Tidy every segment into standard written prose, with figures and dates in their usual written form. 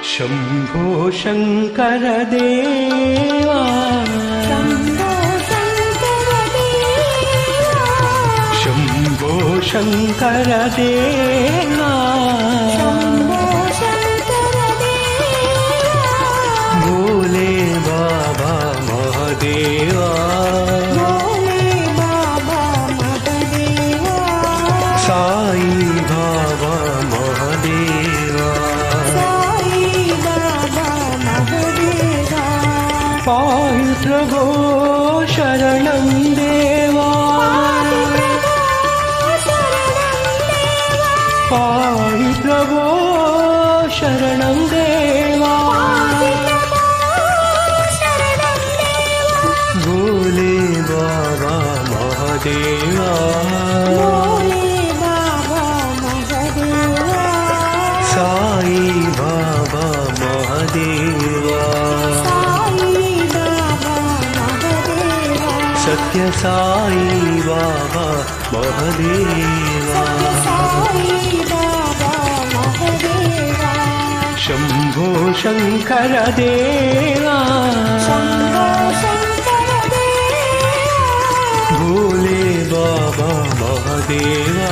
शम्भो शङ्कर देवा शम्भो शङ्कर देवा भोले बाबा महादेवा साई बाबा महादेवा पाहि प्रभो शरणं देवा पाहि प्रभो शरणं देवा भोले बाबा महादेवा साई बाबा महादेवा सत्य साई बाबा महादेवा शंभो शंकर देवा भोले बाबा महादेवा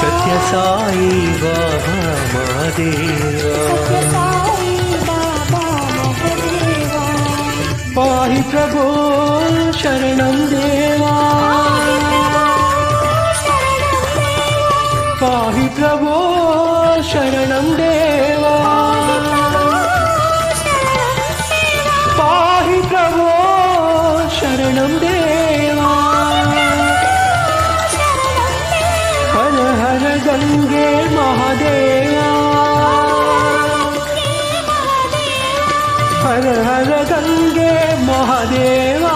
सत्य साई बाबा महादेवा पाहि प्रभो शरणं देवा पाहि प्रभो शरणं देवा पाहि प्रभो शरणं देवा हर हर गंगे महादेवा हर हर गंगे महादेवा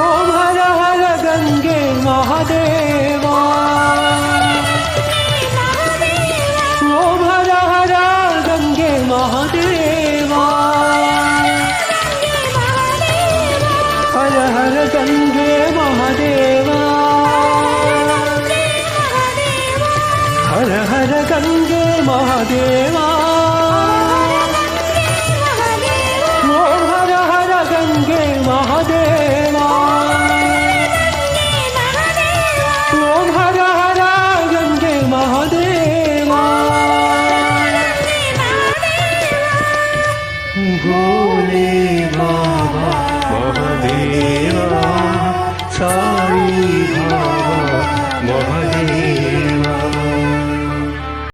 ओम हर हर गंगे महादेवा ओम हर हर गंगे महादेवा हर हर गंगे महादेवा हर हर गंगे महादेवा